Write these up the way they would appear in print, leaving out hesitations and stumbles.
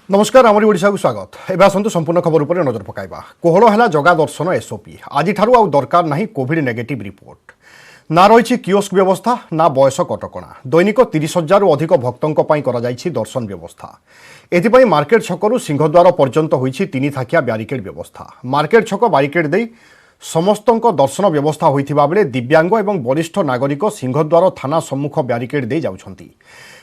नमस्कार आमरी ओडिशा को स्वागत। एबे आसंतु संपूर्ण खबर उपर नजर पकाइबा। कोहल है जगा दर्शन एसओपी आज ठारू आउ दरकार नहीं कोविड नेगेटिव रिपोर्ट ना रही कियोस्क व्यवस्था ना बयस कटकणा दैनिक 30,000 रु अधिक भक्तों दर्शन व्यवस्था एथिपाई मार्केट छकरू सिंहद्वार पर्यंत होईछि 3 थाकिया ब्यारिकेड व्यवस्था। मार्केट छक ब्यारिकेड दे समस्त दर्शन व्यवस्था होइथिबा बेले दिव्यांग एवं वरिष्ठ नागरिक सिंहद्वार थाना सम्मुख ब्यारिकेड दे जाउछंती।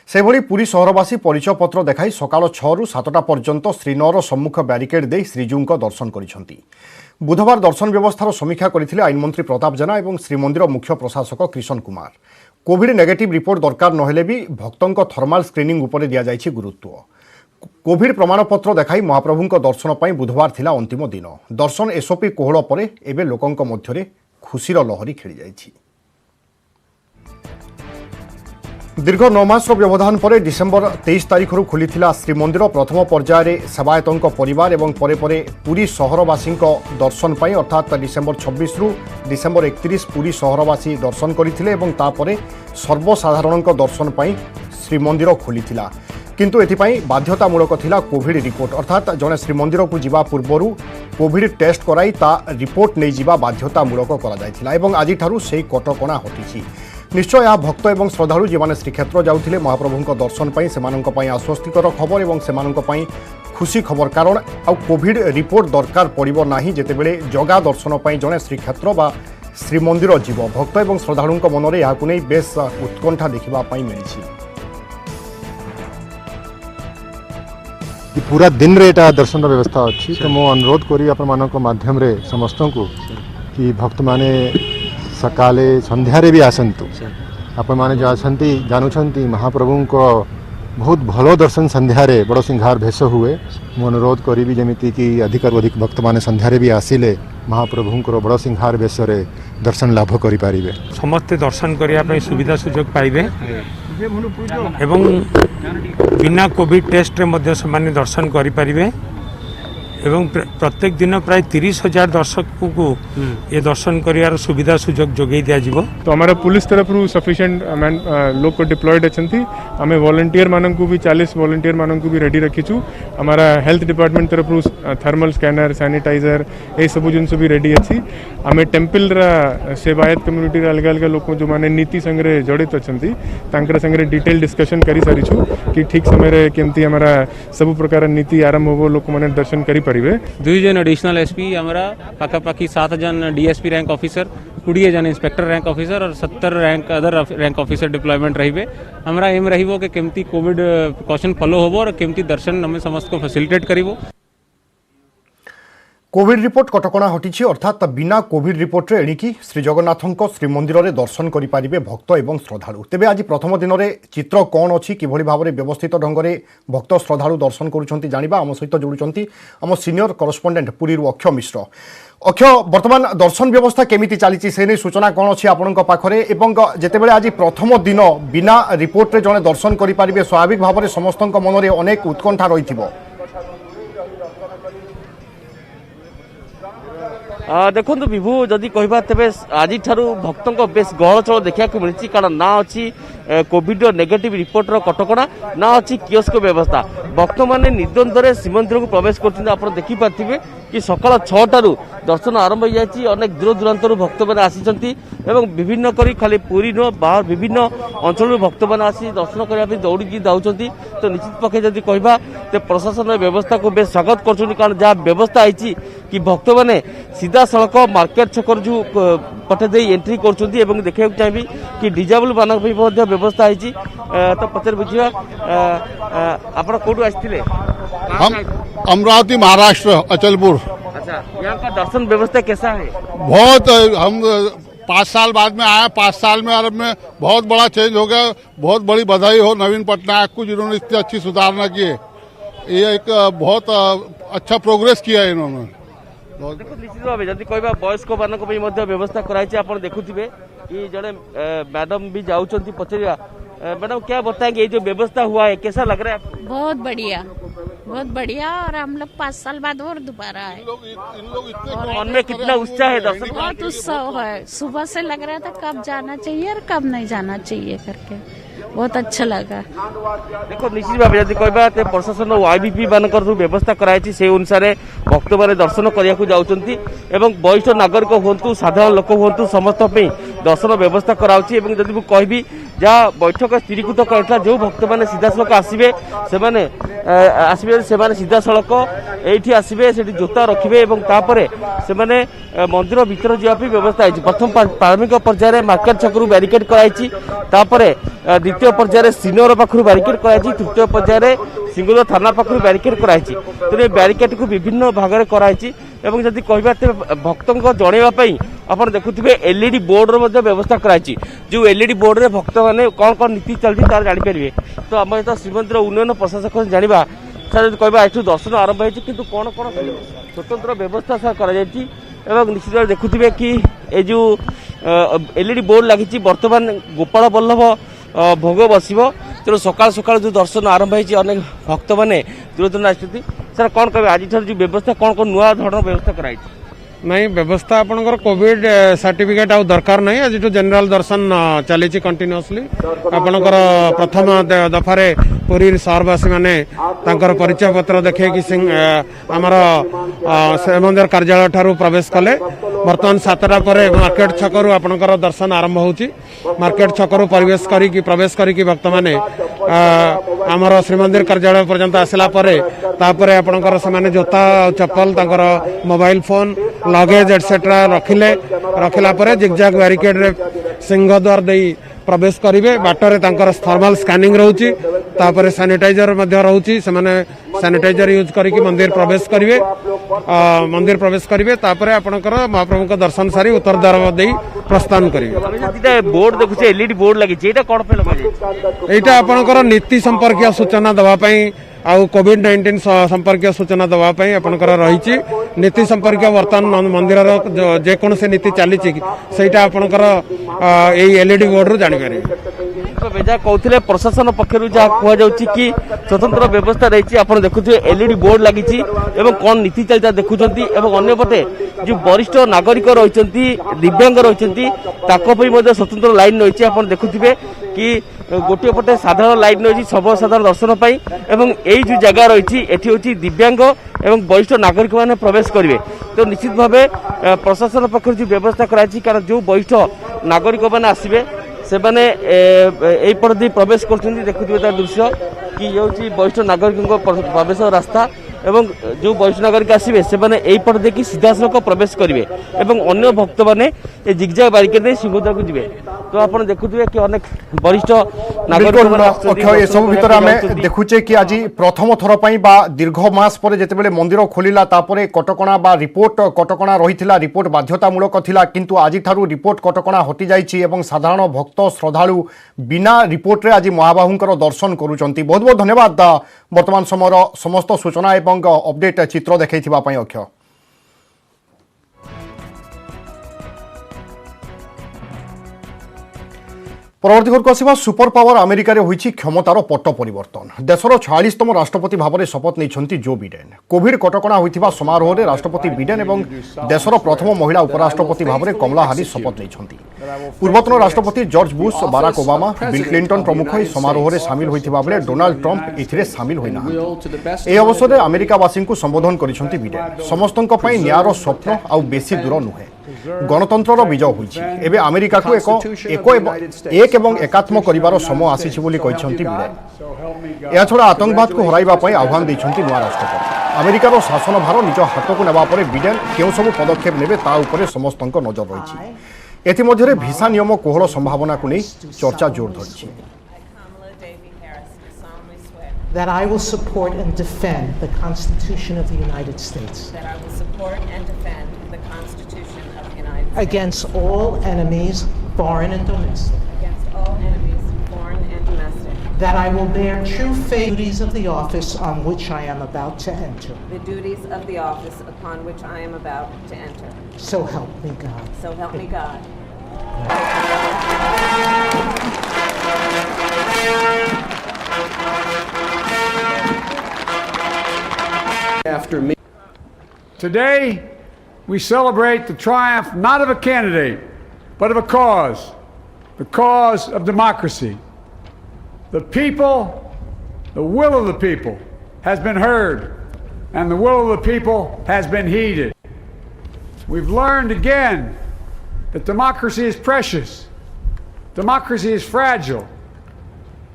सेभଳି पुरी सहरवासी परिचय पत्र देखाई सकाल 6 रु 7टा पर्यंत श्रीनगर सम्मुख ब्यारिकेड दे श्रीजूंक दर्शन करिसंती। बुधवार दर्शन व्यवस्थार समीक्षा करथिले आईन मंत्री प्रताप जेना एवं श्रीमंदिर मुख्य प्रशासक Krishna Kumar. Covid negative report दरकार नहेले भी भक्तों थर्माल स्क्रीनिंग उपरे दिया जाइछि गुरुत्व। कोविड प्रमाणपत्र देखाई महाप्रभुंक दर्शन पर बुधवार थिला अंतिम दिन। दर्शन एसओपी कोहल पर एबे लोकंक मध्यरे खुशीर लहरी खेली जाइछि। दीर्घ 9 मास व्यवधान पर डिसेम्बर 23 तारिख खुली श्रीमंदिर प्रथम पर्यायर सेवायतों परिवार एवं परे परे पुरी सहरवासी दर्शन पर अर्थात डिसेम्बर 26 रु डिसेम्बर 31 पुरी सहरवासी दर्शन करथिले एवं तापरे सर्वसाधारण दर्शन पर श्रीमंदिर खोली किंतु एथिपाई बाध्यतामूलक थिला कोविड रिपोर्ट अर्थात जने श्रीमंदिर को जिबा पूर्वरु कोविड टेस्ट कराई ता रिपोर्ट नहीं जिबा बाध्यतामूलक करा जायथिला एवं आज ठारू सेही कटकणा हटिछि। निश्चय यह भक्त एवं श्रद्धालु जो श्रीक्षेत्र जाउथिले महाप्रभुंक दर्शन पाई सेमानंक पाई आश्वस्तिकर खबर एवं सेमानंक पाई खुशी खबर कारण आ कोविड रिपोर्ट दरकार पड़िबो नाही जेतेबेले जगा दर्शन पाई जने श्रीक्षेत्र बा श्रीमंदिर जीव भक्त एवं श्रद्धालुंक मनरे याकु नै बेस उत्कंठा देखिबा पाई मिलिछि। पूरा दिन रे एटा दर्शन व्यवस्था अच्छी तो मो अनुरोध करी आपण मानक माध्यम रे समस्त को कि भक्त माने सकाले संध्यारे भी आसंतु आपण माने जो आसंती जानुछंती महाप्रभु को बहुत भलो दर्शन संध्यारे बड़ सिंहार भेष हुए। मो अनुरोध करी जमिति कि अधिक भक्त माने संध्यारे भी आसिले महाप्रभु को बड़ सिंहार भेष रे दर्शन लाभ करि पारिबे। समस्त दर्शन करिया पई सुविधा सुयोग पाइबे एवं बिना कोविड टेस्ट रे मध्य समान दर्शन करि पारिबे एवं प्रत्येक दिन प्राय 30,000 दर्शक को ये दर्शन करियार सुविधा सुयोग जोगई दिया जिवो। तो हमारा पुलिस तरफ सफिशिएंट लोग को डिप्लॉयड अच्छी आम वॉलंटियर मानक भी 40 वॉलंटियर मानक भी रेडी रखीचु। हमारा हेल्थ डिपार्टमेंट तरफ थर्मल स्कैनर सैनिटाइजर ये सब जिन भी रेडी अच्छी। आम टेम्पल सेवायत कम्युनिटी अलग अलग लोग जो मैंने नीति संगे जड़ित अच्छा संगे डिटेल डिस्कशन कर सारीचु कि ठीक समय केमती हमारा सब प्रकार नीति आरंभ हो लोक मैंने दर्शन कर 2 जन एडिशनल एसपी हमारा पाखापाखी 7 जन डीएसपी रैंक ऑफिसर 20 जन इंस्पेक्टर रैंक ऑफिसर और 70 rank other rank officer deployment रहिबे। हमरा एम रहिबो कि केमती कोविड प्रिकॉशन फॉलो होबो और केमती दर्शन हमें समस्त को फैसिलिटेट करिवो। कोविड रिपोर्ट कटकणा हटिछि अर्थात बिना कोविड रिपोर्ट रे एणिकी श्री जगन्नाथंक श्रीमंदिर रे दर्शन करि पारिबे भक्त एवं श्रद्धालु। तेबे आज प्रथम दिन रे चित्र कोन अछि किभଳି भाबरे व्यवस्थित ढंग रे भक्त श्रद्धालु दर्शन करूछंती जानिबा आम सहित जोडुछंती आम सीनियर करस्पोंडेंट पुरी रु अक्षय मिश्र। अक्षय वर्तमान दर्शन व्यवस्था केमिति चलीछि से नै सूचना कोन अछि आपनक पाखरे एवं जेतेबेले आज प्रथम दिन बिना रिपोर्ट रे जने दर्शन करि पारिबे स्वाभाविक भाबरे समस्तक मनरे अनेक उत्कंठा रहिथिबो। देखो विभू जदि कहबा तेबे आज ठारू भक्तों को बेस गहल चल देखा मिली कारण ना अच्छी कोविड नेगेटिव रिपोर्टर कटकणा ना अच्छी कियोस्क व्यवस्था। भक्त मैंने निर्द्वंद्व श्रीमंदिर को प्रवेश कर देखिपारे कि सकाल 6टारू दर्शन आरंभ हो जाए। अनेक दूर दूरांत भक्त मैंने आसी विभिन्न करी खाली पुरी नुह बाहर विभिन्न अंचल भक्त मैंने आसी दर्शन करने दौड़ी जाऊँच। तो निश्चित पक्षे जदि कहबा तो प्रशासन व्यवस्था को बेस स्वागत कर कारण जहाँ व्यवस्था है कि भक्त मैंने सीधा सड़क मार्केट छक जो पटे दे एंट्री कर देखा चाहिए कि डिजेबल मान व्यवस्था है। तो पचर बुझा आप कौटू आसते? हम अमरावती महाराष्ट्र अचलपुर। अच्छा, यहाँ का दर्शन व्यवस्था कैसा है? बहुत हम 5 साल बाद में आया। 5 साल में अरब में बहुत बड़ा चेंज हो गया। बहुत बड़ी बधाई हो नवीन पटनायक को जिन्होंने इतनी अच्छी सुधारना की है। ये एक बहुत अच्छा प्रोग्रेस किया है इन्होंने। देखो निश्चित भाव जब कह वयस्क मानक व्यवस्था कराई आप देखुवे कि जड़े मैडम भी जाऊँच पचरिया। मैडम क्या बताएंगे ये जो व्यवस्था हुआ है कैसा लग रहा है आपको? बहुत बढ़िया और हम लोग 5 साल बाद और दोबारा आए। मन में कितना उत्साह है दर्शन? बहुत उत्साह है। सुबह से लग रहा था कब जाना चाहिए और कब नहीं जाना चाहिए करके। बहुत अच्छा लगा। देखो निश्चित भाव जब कहवा प्रशासन आईबीपी मानकर जो व्यवस्था कराई से अनुसार भक्त मैंने दर्शन करने जाऊँगी एवं वरिष्ठ नागरिक हूँ साधारण लोक हूँ समस्त दर्शन व्यवस्था कराऊँगी। जब मुझे कहबी जहाँ बैठक स्थिरीकृत कर जो भक्त मैंने सीधा सड़क आसवे से सीधा सड़क ये आसवे से जोता रखिए से मंदिर भीतर जावाई व्यवस्था है। प्रथम प्रारंभिक पर्यायर मार्केट छकू बैरिकेड कराई द्वितीय पर्यायर श्रीनगर पाखु बैरिकेड कराई तृतीय पर्यायर सिंगुलर थाना पाखु बैरिकेड कराई तेरे बैरिकेड को विभिन्न भाग में कराई एवं जदि कहबा भक्त जनवाई आप देखुए एलईडी बोर्ड व्यवस्था कराई जो एलईडी बोर्ड रे भक्त मैंने कौन कौन नीति चलती तार जानीपारे। तो आम तो श्रीमंदिर उन्नयन प्रशासक जाना सर जब कहबा एठू दर्शन आरंभ होती कि कौन कौन स्वतंत्र व्यवस्था सर कर निश्चित भाव देखुए कि ये जो एलईडी बोर्ड लगी बर्तमान गोपाल बल्लभ भोग बस तेणु सकाल सकाल जो दर्शन आरंभ होती अनेक भक्त मैंने दूर दूर आसती सर कौन कहे आज जो व्यवस्था कौन कौन नुआ धरण व्यवस्था कराई नहीं व्यवस्था आपनकर कोविड सर्टिफिकेट आउ दरकार नहीं आज जनरल दर्शन चली कंटिन्यूअसली आपनकर प्रथम दफारे पुरी सहरवासी माने तांकर परिचय पत्र देखे कि आमर श्रीमंदिर कार्यालय ठारू प्रवेश कले बर्तमान 7टा पर मार्केट छकरू आपनकर दर्शन आरंभ होची मार्केट छकरू प्रवेश करी भक्त माने आमर श्रीमंदिर कार्यालय पर्यंत आसला तापर आपनकर से जोता चप्पल तांकर मोबाइल फोन लगेज एटसेट्रा रखिला पर जिगजाग बैरिकेड रे सिंह द्वार दे प्रवेश करेंगे बाटर तांकर थर्मल स्कैनिंग रोची तापर सैनिटाइजर रोची सैनिटाइजर यूज करके मंदिर प्रवेश करेंगे तापर आपनकर महाप्रभु का दर्शन सारी उत्तर द्वार दे प्रस्थान करेंगे। बोर्ड देखुचे एलईडी बोर्ड लगी एटा कोन पे लगा एटा आपनकर नीति संपर्क सूचना दवा पई आउ कोविड-19 संपर्क सूचना दवाई आपंकर रही नीति संपर्क बर्तमान मंदिर जेकोसी नीति चली आपंकर एलईडी बोर्ड रू जापर जहाँ कहते प्रशासन पक्षर जहाँ कहुच्छी कि स्वतंत्र व्यवस्था रही आप देखुए एलईडी बोर्ड लगी कौन नीति चलता देखुं अंपटे जो वरिष्ठ नागरिक रही दिव्यांग रही स्वतंत्र लाइन रही आप देखुए कि गोटे पटे साधारण लाइन रही सर्वसाधारण दर्शन एवं यही जो जगह रही हूँ दिव्यांग एवं वरिष्ठ नागरिक मैंने प्रवेश करेंगे। तो निश्चित भाव प्रशासन पक्ष जो व्यवस्था कराई कारण जो वरिष्ठ नागरिक मैंने आसवे से मैंने यहीपट दी प्रवेश कर देखुए तार दृश्य कि ये हूँ वरिष्ठ नागरिक प्रवेश रास्ता एवं जो वरिष्ठ नागरिक आसवे से मैंने यहीपट देखिए सीधा सड़क प्रवेश करेंगे एवं अन्य भक्त मैंने जिगजाग बैरिकेड दे सिंहद्वार को जी। तो आप देखुए कि अनेक वरिष्ठ नागरिक सब भितर आम देखुचे कि आज प्रथम थर बा दीर्घ मास पर जितेबाला मंदिर खोलिला तापरे कटकणा बा रिपोर्ट कटकणा रही रिपोर्ट बाध्यतामूलक थिला किंतु आज ठारू रिपोर्ट कटकणा हटि जाइछि एवं साधारण भक्त श्रद्धालु बिना रिपोर्ट रे आज महाबाहुंकर दर्शन करूचंती। बहुत बहुत धन्यवाद वर्तमान समय समस्त सूचना एवं अपडेट चित्र देखैथिबा पई अक्षय। परवर्ती खबरको आसिबा सुपर पावर अमेरिका रे होईछि क्षमतार पट्ट परिवर्तन। देशर 46तम राष्ट्रपति भाव में शपथ नहीं जो बिडेन। कोविड कटकणा होइथिबा समारोह रे राष्ट्रपति बिडेन एवं देशर प्रथम महिला उपराष्ट्रपति भाव में कमला हारिस शपथ नहीं। पूर्वतन राष्ट्रपति George Bush Barack Obama bill Clinton प्रमुख इस समारोह में सामिल होइथिबा बेले डोनाल्ड ट्रंप एथिरे सामिल होइना। ए अवसर में अमेरिकावासी को संबोधन करिसेंति बिडेन। समस्तंक पई न्यायर स्वप्न आउ बेसी दूर नुहे गणतंत्र विजय होइछि। एबे अमेरिका को एक एवं एकात्म करिवार समय आसीछि बोली कहिसेंति बिडेन। या छड़ा आतंकवाद को हराइबा पई आह्वान दैछंति नुआ राष्ट्रपति। अमेरिकार शासन भार निज हाथ को नेबा परे बिडेन केउ सब पदक्षेप नेबे ता उपरे समस्तंक नजर रहिछि। एथिमध्यरे भिसा नियम कोहल संभावना को नहीं चर्चा जोर धरिछि। That I will support and defend the Constitution of the United States. That I will support and defend the Constitution of the United States. Against all enemies, foreign and domestic. Against all enemies, foreign and domestic. That I will bear true faith duties of the office on which I am about to enter. The duties of the office upon which I am about to enter. So help me God. So help me God. After me. Today, we celebrate the triumph not of a candidate, but of a cause, the cause of democracy. the people, the will of the people has been heard, and the will of the people has been heeded. We've learned again that democracy is precious, democracy is fragile,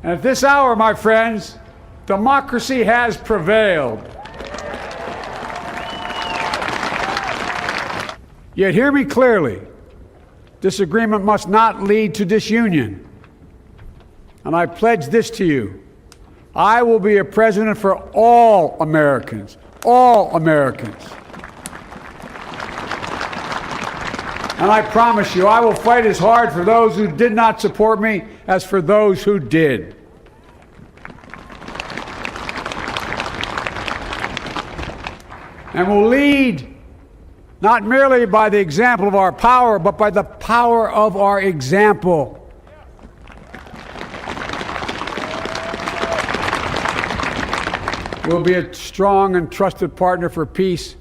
and at this hour, my friends, democracy has prevailed. Yet hear me clearly, disagreement must not lead to disunion. And I pledge this to you. I will be a president for all Americans, all Americans. And I promise you, I will fight as hard for those who did not support me as for those who did. And will lead not merely by the example of our power, but by the power of our example. We'll be a strong and trusted partner for peace,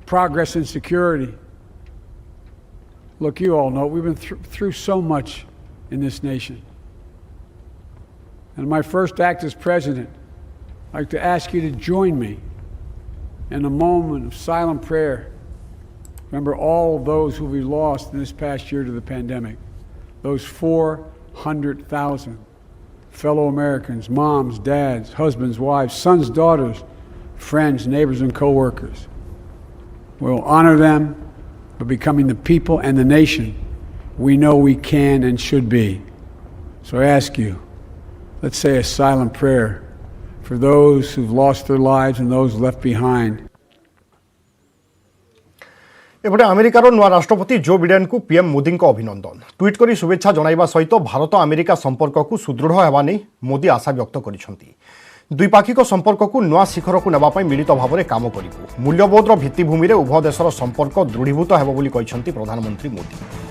progress, and security. Look, you all know we've been through so much in this nation. And my first act as president, I'd like to ask you to join me in a moment of silent prayer. Remember all of those who we lost in this past year to the pandemic. Those 400,000 fellow Americans, moms, dads, husbands, wives, sons, daughters, friends, neighbors, and co-workers. We'll honor them by becoming the people and the nation we know we can and should be. So I ask you, let's say a silent prayer for those who've lost their lives and those left behind. एपटे अमेरिकार नुआ राष्ट्रपति Joe Biden को PM Modi को अभिनंदन tweet करी शुभेच्छा जणाइबा सहित Bharat America संपर्क को सुदृढ़ हेबा नै मोदी आशा व्यक्त करिसेंती। द्विपाक्षिक संपर्क को नुआ शिखर को नेबा पई मिलित भाव में काम करिबु। मूल्यबोधर भित्तिभूमि रे उभय देशर संपर्क दृढ़ीभूत हेबो बोली कहिसेंती प्रधानमंत्री मोदी।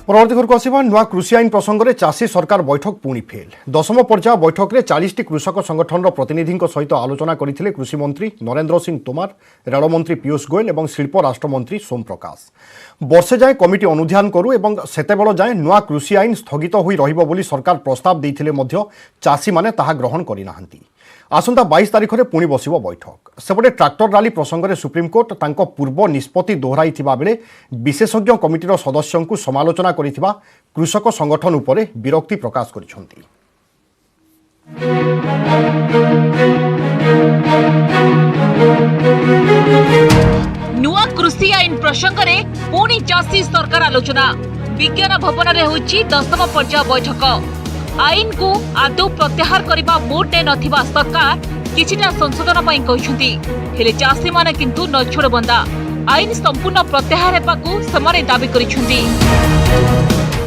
परवर्ती खबरको आसिबा नुआ कृषि आईन प्रसंग में चाषी सरकार बैठक पुणी फेल। दशम पर्याय बैठक में 40टी कृषक संगठन प्रतिनिधि सहित आलोचना करथिले कृषि मंत्री नरेंद्र सिंह तोमर, रेलमंत्री पीयूष गोयल और शिल्प राष्ट्रमंत्री सोम प्रकाश। वर्षे जाए कमिटी अनुध्यान करू एवं सेतेबेल जाए नुआ कृषि आईन स्थगित होई रहिबो बोली सरकार प्रस्ताव देइथिले मध्य चाषी माने ताहा ग्रहण करि नाहंती। आसंता 22 तारिख में पुणी बसिबो बैठक। सेपटे ट्रैक्टर रैली प्रसंग में सुप्रीमकोर्ट तांको पूर्व निष्पत्ति दोहराइथिबा बेले विशेषज्ञ कमिटीर सदस्यों समालोचना करिथिबा कृषक संगठन उपरे विरक्ति प्रकाश करिसेंती। नुआ कृषि आईन प्रसंग में पुणी चाषी सरकार आलोचना। विज्ञान भवन में होछि 10म पर्याय बैठक। आईन को आदौ प्रत्याहार करने मूड ने नथिबा सरकार किछिटा संशोधन पई कहिसुंती। हेले चाषी माने किंतु नछोड़ बंदा आईन संपूर्ण प्रत्याहार हेबाकू समारे दाबी करिसुंती।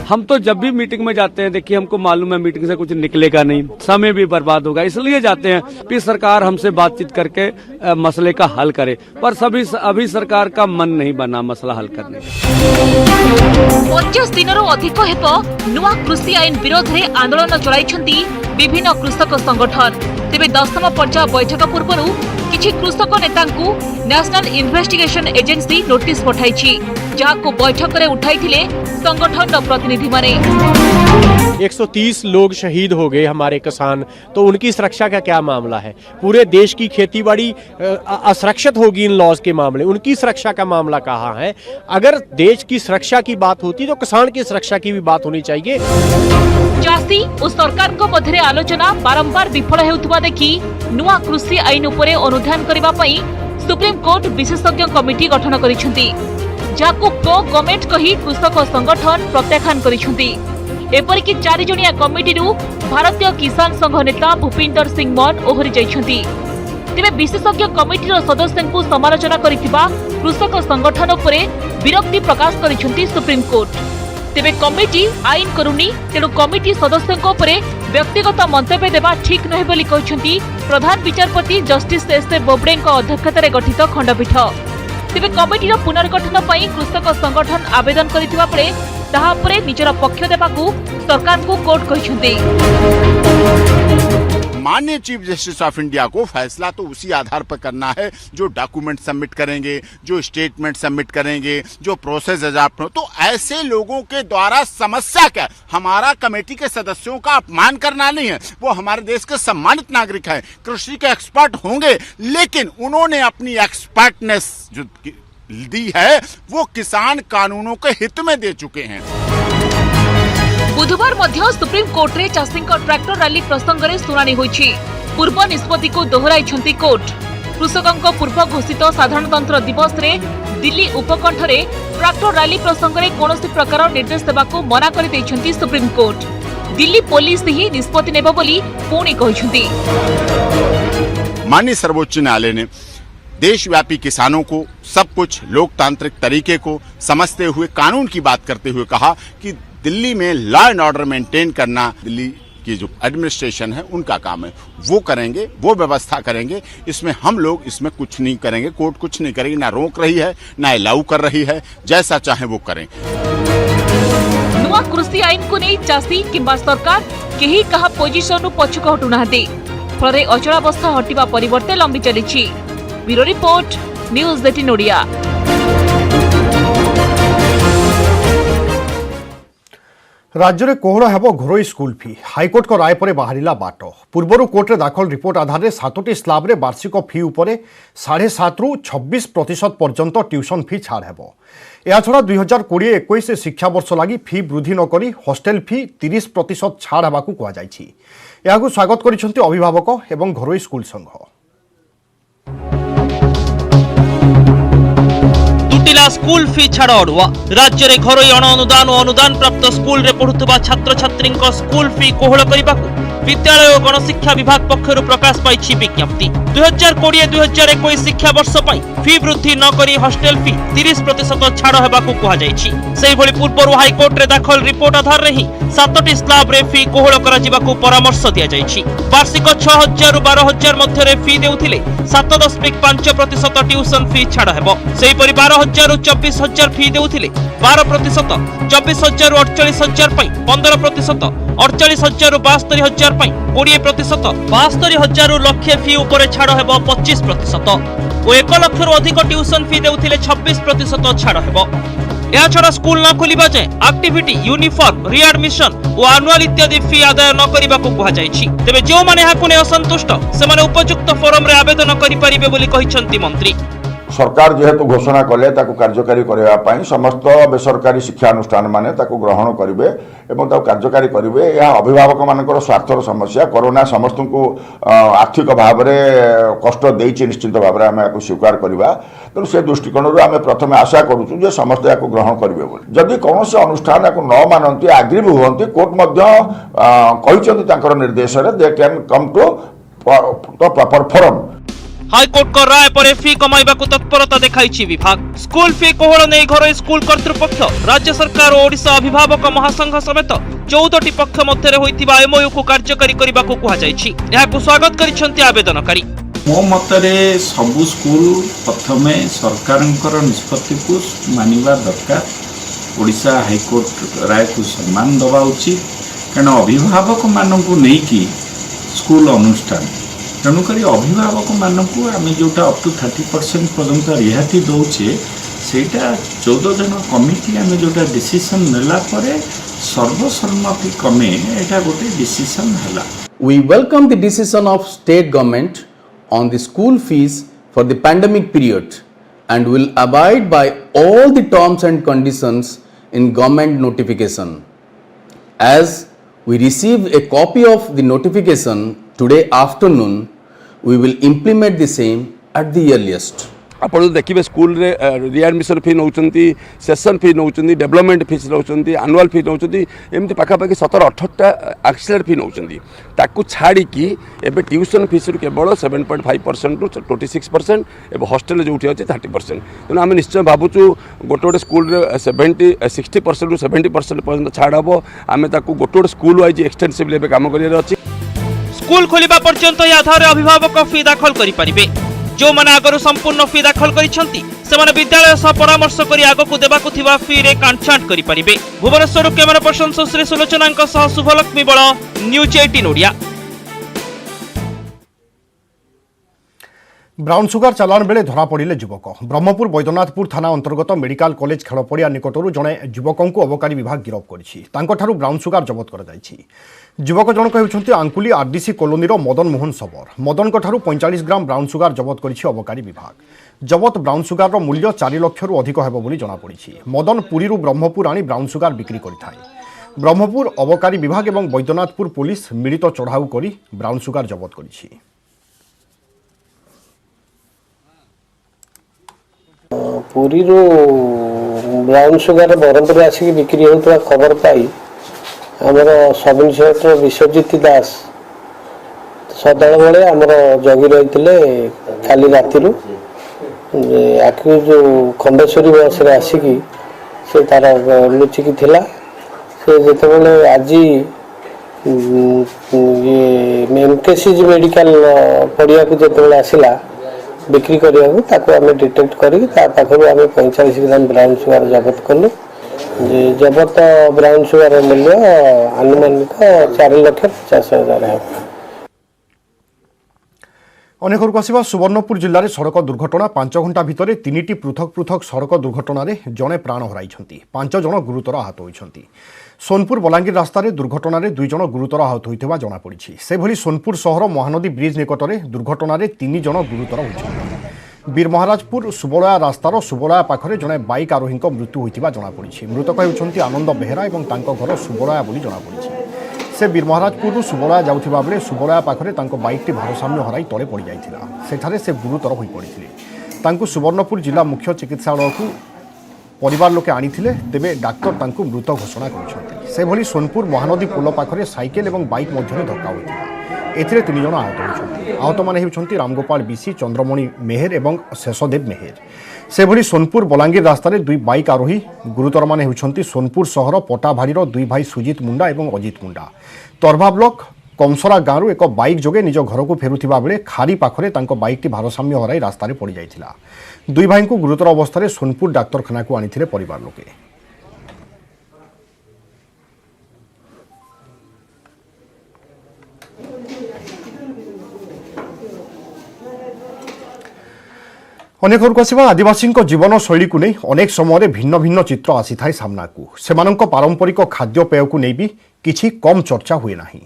हम तो जब भी मीटिंग में जाते हैं, देखिए हमको मालूम है मीटिंग से कुछ निकलेगा नहीं, समय भी बर्बाद होगा, इसलिए जाते हैं कि सरकार हमसे बातचीत करके मसले का हल करे। पर अभी सरकार का मन नहीं बना मसला हल करने का। 50 दिन अधिक हेब नुआ कृषि आईन विरोध में आंदोलन चलाइछंती विभिन्न कृषक संगठन। तेबे 10म पर्याय बैठक पूर्व किछि कृषक नेतांकू नेशनल इन्वेस्टिगेशन एजेंसी नोटिस पठाइछि, जहाको बैठक रे उठाइथिले संगठन प्रतिनिधि माने। 130 लोग शहीद हो गए हमारे किसान, तो उनकी सुरक्षा का क्या मामला है? पूरे देश की खेतीबाड़ी असुरक्षित होगी इन लॉज के मामले, उनकी सुरक्षा का मामला कहाँ है? अगर देश की सुरक्षा की बात होती तो किसान की सुरक्षा की भी बात होनी चाहिए। चाषी और सरकार को मध्य आलोचना बारंबार विफल हेउथुबा देखि नुआ कृषि आईन उपरे अनुध्यान करिबा पई सुप्रीम कोर्ट विशेषज्ञ कमिटी गठन करिसेंती, जाको प्रो गवर्नमेंट कही कृषक संगठन प्रत्याख्यान करिसेंती। एपरिक 4 जणिया कमिटी भारतीय किसान संघ नेता भूपिंदर सिंह मान ओहरी जाइछंती। तेबे विशेषज्ञ कमिटीर सदस्यों समालोचना करिथिबा कृषक संगठन उपरे विरक्ति प्रकाश करिसेंती सुप्रीम कोर्ट। तेबे कमिटी आईन करूनी, तेणु कमिटी सदस्यों उपरे व्यक्तिगत मंतव्य देवा ठीक नहे बोली कहिसेंती प्रधान विचारपति जस्टिस एस.ए. बोबड़े अध्यक्षतार गठित खंडपीठ। तेबे कमिटीर पुनर्गठन पई कृषक संगठन आवेदन करिथिबा परे ताहा उपरे निजर पक्ष देबाकू सरकार को कोर्ट कहिसेंती। माननीय चीफ जस्टिस ऑफ इंडिया को फैसला तो उसी आधार पर करना है जो डॉक्यूमेंट सबमिट करेंगे, जो स्टेटमेंट सबमिट करेंगे, जो प्रोसेस एडॉप्ट हो। तो ऐसे लोगों के द्वारा समस्या क्या? हमारा कमेटी के सदस्यों का अपमान करना नहीं है, वो हमारे देश के सम्मानित नागरिक हैं, कृषि के एक्सपर्ट होंगे, लेकिन उन्होंने अपनी एक्सपर्टनेस जो दी है वो किसान कानूनों के हित में दे चुके हैं। बुधवार मध्य सुप्रीम कोर्ट रे चाषी ट्रैक्टर रैली प्रसंग में शुणाणी होईछि। पूर्व निष्पत्ति को दोहराइछंती कोर्ट। कृषकों पूर्व घोषित साधारणतंत्र दिवस रे दिल्ली उपकंठ रे ट्रैक्टर रैली प्रसंग में कौनसी प्रकार निर्देश देबाकू मना कर दैछंती सुप्रीम कोर्ट। दिल्ली पुलिस ही निष्पत्ति नेब बोली पुणी कहिछंती। माननीय सर्वोच्च न्यायालय ने देशव्यापी किसानों को सब कुछ लोकतांत्रिक तरीके को समझते हुए कानून की बात करते हुए कहा कि दिल्ली में लॉ एंड ऑर्डर मेंटेन करना दिल्ली की जो एडमिनिस्ट्रेशन है उनका काम है, वो करेंगे, वो व्यवस्था करेंगे, इसमें हम लोग इसमें कुछ नहीं करेंगे, कोर्ट कुछ नहीं करेगी, ना रोक रही है ना अलाउ कर रही है, जैसा चाहे वो करें। नुआ कृषि आईन को नहीं चाषी किंबा सरकार केही कहा पोजिशन पछक हटु नाहंती। फल अचलावस्था हटिबा परिवर्ते लंबी चली। Bureau report, news 18 Odia. राज्य में कोहल हेब घोरई स्कूल फी। हाइकोर्ट को राय पर बाहरिला बाट। पूर्वर कोर्टे दाखल रिपोर्ट आधार में 7टी स्लाब रे वार्षिक फी उपरे 7.5 रु 26% पर्यंत ट्यूशन फी छाड़ हेब। याछड़ा 2020-21 शिक्षा वर्ष लगी फी वृद्धि नक हॉस्टेल फी 30% छाड़ हेबाकू कहा जायछि। याकू स्वागत करिसेंति अभिभावक एवं घोरई स्कूल संघ। टुटिला स्कूल फी छाड़ अड़ुआ। राज्य में घरोई अण अनुदान और अनुदान प्राप्त स्कूल रे पढ़ुवा छात्र छात्री स्कूल फी कोहल करने विद्यालय और गणशिक्षा विभाग पक्षर प्रकाश पाई विज्ञप्ति। 2020-2021 शिक्षा वर्ष फी वृद्धि न करी हॉस्टेल फी 30% छाड़ होगाकू कहुई। पूर्व हाइकोर्ट रे दाखल रिपोर्ट आधार में ही 7टी स्लाब रे फी कोहल कर परामर्श दि जाइछि। वार्षिक 6,000 रु 12,000 मध्य फी देउथिले 7.5% ट्यूशन फी छाड़ हेबो। सेहिपरि 12,000 रु 24,000 फी देउथिले 12%, 24,000 रु 48,000 पई 15%, 48,000 रु 72,000 पई 20%, 72,000 रु लक्षे फी उपरे छाड़ हेबो 25% और 1 लाख रु अधिक ट्यूशन फी देउथिले 26% छाड़ हेबो। या छड़ा स्कूल न खोलिबा जाय एक्टिविटी, यूनिफॉर्म, रिएडमिशन और एनुअल इत्यादि फी आदाय न करिबाकू कहा जायछि। तबे जो माने हाकु ने असंतुष्ट सेमाने उपयुक्त फोरम रे आवेदन करि परिबे बोली कहिसंती मंत्री। सरकार जेहेतु घोषणा कले ताकू कार्यकारी करने समस्त बेसरकारी शिक्षा अनुष्ठान माने ताकू ग्रहण करेंगे एवं ताकू कार्यकारी करेंगे। यह अभिभावक मानकर स्वार्थर समस्या। कोरोना समस्त को आर्थिक भाव में कष्ट देइछि, निश्चित भाव में आम स्वीकार करवा। तेणु से दृष्टिकोण आम प्रथम आशा करूँ जे समस्त या ग्रहण करेंगे बोली। जदि कौन अनुष्ठान या न मानती आग्रीव हुए कोर्ट निर्देश दे can come to proper forum. High court को राय पर फी कमाइबाकू तत्परता देखाइछि विभाग। स्कूल फी कोहल नहीं घरोई स्कूल कर्तृपक्ष, राज्य सरकार और ओडिशा अभिभावक महासंघ समेत 14टी पक्ष मध्य होइतिबा एमओयू को कार्यकारी करबाकू कहा जायछि। एहाकू स्वागत करिसेंति आवेदनकारी। मो मतरे सबु स्कूल प्रथमे सरकारंकर निष्पत्ति को मानिबा दरकार। ओडिशा हाइकोर्ट राय को सम्मान दबा उचित, कारण अभिभावक मानकू नहीं कि स्कूल अनुष्ठान तेणुक अभिभावक मानक आम जोटा अप टू 30% पर्यंत रिहाती दौचे सेटा 14 जन कमिटी आम जोटा डिसीजन नेला परे सर्वसम्मति क्रमे एटा गोटे डिसीजन हैला। We welcome the decision of state government on the school fees for the pandemic period and will abide by all the terms and conditions in government notification. As we receive a copy of the notification today afternoon, we will implement the same at the earliest. आप देखिए school रे readmission फी नौ, session फी नौ, development fees नौ, annual फी नौ, एमती पाखापाखि 17-18टा एक्सीलर फी नौ। ताकू छाड़ी एबे tuition fees केवल 7.5% रु 26% एवं हॉस्टेल जो अच्छे 30%। तेणु आम निश्चय भावुँ गोटे गोटे स्कूल 60% रु 70% पर्यंत छाड़ हम। आम गोटे स्कूल वाइज एक्सटेंसिवली काम कर। स्कूल खोलिबा पर्यंत आधार अभिभावक फी दाखल करि परिबे। जो माने आगरु संपूर्ण फी दाखल करिसेंती सेमाने विद्यालय सह परामर्श करी आगकू देबाकू थिबा फी रे कांटछांट करि परिबे। भुवनेश्वर कैमरा पर्सन सुश्री सुलोचनांक सह शुभलक्ष्मी बळ, न्यूज 18 ओडिया। ब्राउन सुगर चालाण बेले धरा पड़े युवक ब्रह्मपुर बैद्यनाथपुर थाना अंतर्गत मेडिकल कॉलेज खेल पड़िया निकटर जड़े युवक को अबकारी विभाग गिरफ कर ब्राउन सुगर जबत कर युवक जनक होती आंकुली आरडीसी कॉलोनी मदन मोहन सबर मदन 45 ग्राम ब्राउन सुगर जबत कर अबकारी विभाग जबत ब्राउन सुगर मूल्य 4 लाख रु अधिक होब जमापड़ी मदन पुरी ब्रह्मपुर आनी ब्राउन सुगर बिक्री करिथाए ब्रह्मपुर अबकारी विभाग और बैद्यनाथपुर पुलिस मिलित चढ़ाऊ कर ब्राउन सुगर जबत कर पुरी ब्राउन सुगर ब्रह्मपुर आसिक बिक्री होता खबर पाई आमर सब इन्सपेक्टर विश्वजित दास सदाल बेले आमर जगी रही काली राति जो खंडेश्वरी बस आसिक से तार लुचिकी थिला से जिते आज एमकेसीज मेडिकल पड़िया को जिते आसला बिक्री करने आम डिटेक्ट करें 45 ग्राम ब्राउन सुगर जबत कलु जबत ब्राउन सुगर मूल्य आनुमानिक 4,50,000 है। अनेक आसवा सुवर्णपुर जिले में सड़क दुर्घटना 5 घंटा भितर 3टी पृथक पृथक सड़क दुर्घटन जड़े प्राण हराई 5 जन गुरुतर आहत होती सोनपुर बलांगीर रास्तार दुर्घटन 2 जन गुरुतर आहत होता जमापड़ी से भली सोनपुर सहर महानदी ब्रिज निकटने दुर्घटन 3 जन गुरुतर होती वीर महाराजपुर सुबलया रास्तार सुबलया पाखरे जड़े बाइक आरोही मृत्यु होता जमापड़ी मृतक होती आनंद बेहेरा और घर सुबलया बोली जमापड़ी से वीर महाराजपुर सुबलया जाउथिबा बेले सुबलया पाखरे बाइकटी भारसाम्य हराई तले पड़ जाइथिला सेठारे से गुरुतर होई पड़िथिले सुवर्णपुर जिला मुख्य चिकित्सालय को परिवार लोके आनिथिले तेबे डाक्तर तांकु मृत घोषणा करिसेंति से भली सोनपुर महानदी पोल पाखरे साइकेल और बाइक मध्यरे धक्का होइथिला एथिरे 3 जन आहत होइछन्ति आहत माने हेउछन्ति रामगोपाल बीसी चंद्रमणि मेहेर और शेषदेव मेहेर से भली सोनपुर बलांगीर रास्तार 2 बाइक आरोही गुरुतर माने हेउछन्ति सोनपुर सहर पटाभारीर 2 भाई सुजित मुंडा और अजित मुंडा तरभा ब्लॉक कमसरा गाँव एक बाइक जोगे निज घर को फेरुथिबा बेले खारी पाखरे तांको बाइकटी भारसाम्य हराई रास्तार पड़ जाइथिला 2 भाई को गुरुतर अवस्था सोनपुर डाक्तरखाना को आनिथिले परिवार लोके अनेक आसवा आदिवासी जीवन शैली को नहीं अनेक समय भिन्न भिन्न चित्र आसी थाए सामना को सेमानंक पारंपरिक खाद्यपेय को नहीं भी किछि कम चर्चा हुए नाही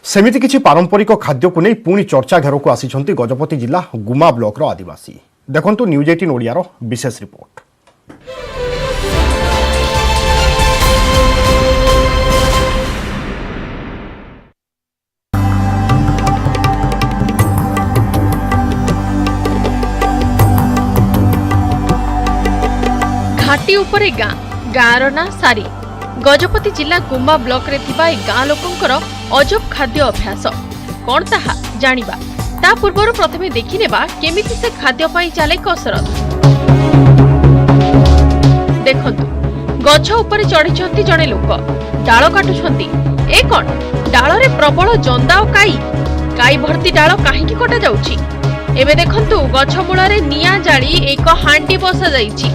सेमिति किछि पारंपरिक खाद्य को नहीं पुणी चर्चा घेर को आसिछन्ति गजपति जिला गुमा ब्लॉक आदिवासी देखंतु न्यूज 18 ओडियार विशेष रिपोर्ट। घाटी उपरे गाँ गाँर ना सारी गजपति जिला गुम्बा ब्लॉक रे थिबा ए गाँ लोकंकर अजब खाद्य अभ्यास कौन ताहा जानिबा ता पूर्वरु प्रथमे देखि नेबा केमिति से खाद्य पाई चाले कसरत देखंतु गछ उपरे चढ़िछन्ति जणे लोक डाळ काटुछन्ति ए कोन डाळ रे प्रबल जंदा ओ काई भर्ती डाळ काहेकि कटा जाउछि एबे देखंतु गछ मूल रे निया जाली एक हांडी बसा जाइछि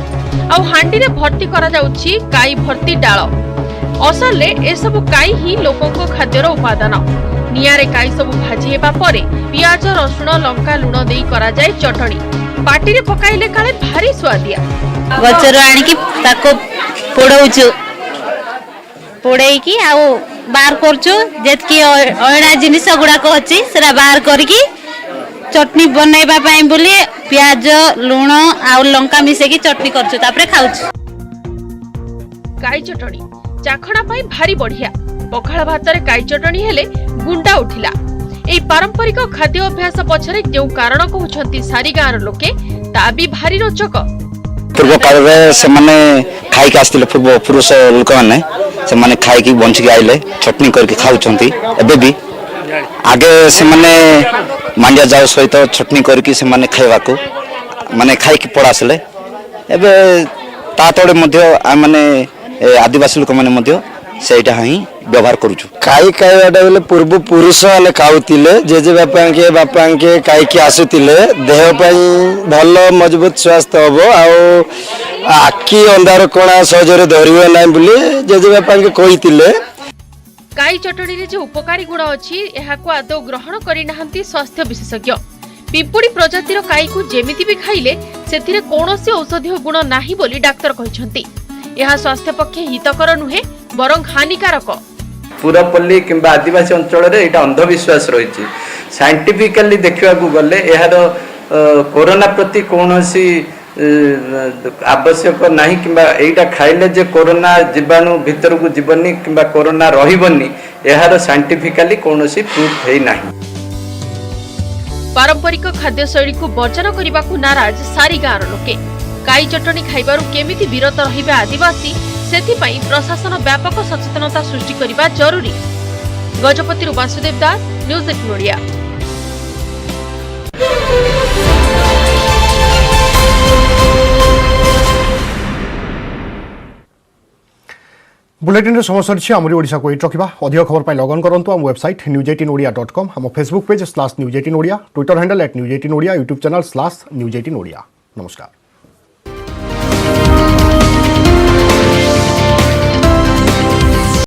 आ हांडी रे भर्ती करा जाउछि काई भर्ती डाळ असल रे ए सब काई ही लोकों को खाद्यर उपादान नियारे काई सब भाजी हेबा परे पियाज रसुण लंका लुण देई करा जाय चटणी पाटी रे पकाइले काले भारी स्वादिया गचरो आनी की ताको पोडौछु पोडै की आ बाहर करछु जेतकी ओणा जिनिस गुडा को अछि सेरा बाहर करकी चटनी बनैबा पई बोली पियाज लुण आ लंका मिसे की चटनी करछु तापरे खाउछु काई चटणी चाखणा पई भारी बढ़िया पखाळ भातरे काई चटणी हेले गुंडा उठिला एई पारंपरिक खाद्य अभ्यास पछरे जेउ कारण कहउछंती सारी गाँर लोके ता भी भारी रोचक पूर्व काल रे से माने खाई के आस्तिले पूर्व पुरुष लोक माने से माने खाई की बंची के आइले चटनी करके खाउछंती एबे भी आगे से माने मांडिया जाऊ सहित चटनी करके से माने खाइबा को माने खाई की पड़ासले एबे ता तोडे मध्य आ माने आदिवासी लोक माने मध्य सेटा ही व्यवहार करूछु खाई खाइबाटा बेले पूर्व पुरुष वाले खाउतिले जेजे बापा के खाई के आसुतिले देह पई भल मजबूत स्वास्थ्य हबो आ आखी अंधार कोणा सहजरे धरिबो नै बोली जेजे बापा के कहितिले काई चटणी रे जे उपकारी गुण अछि एहाको आदौ ग्रहण करि नाहंती स्वास्थ्य विशेषज्ञ पिंपुड़ी प्रजातिर काई को जेमिति भी खाइले सेथिरे कोनोसी औषधीय गुण नाही बोली डाक्टर कहिसंती। यह स्वास्थ्य पक्षे हितकर नुहे बरं हानिकारक। पूरपल्ली किंबा आदिवासी अंचल रे एटा अंधविश्वास रही। साइंटिफिकली देखा गले यार कोरोना प्रति कौनसी आवश्यक नहीं कि एटा खाइले जे कोरोना जीवाणु भीतर को जीवनी कि कोरोना रही यार साइंटिफिकली कौनसी प्रूफ है नहीं। पारंपरिक खाद्य शैली को वर्जन करने को नाराज सारी गाँव लोके। काई चटनी खाइबारु केमिति विरत रहिबे आदिवासी सेथिपाई प्रशासन व्यापक सचेतनता सृष्टि करने जरूरी। गजपति वासुदेव दास, न्यूज 18 ओडिया। बुलेटिन समय सरी आमरी ओडिशा को रखा। अधिक खबर पर लगन करूँ आम वेबसाइट news18odia.com, आम Facebook page /news18odia, Twitter handle @news18odia, YouTube channel /news18odia। नमस्कार।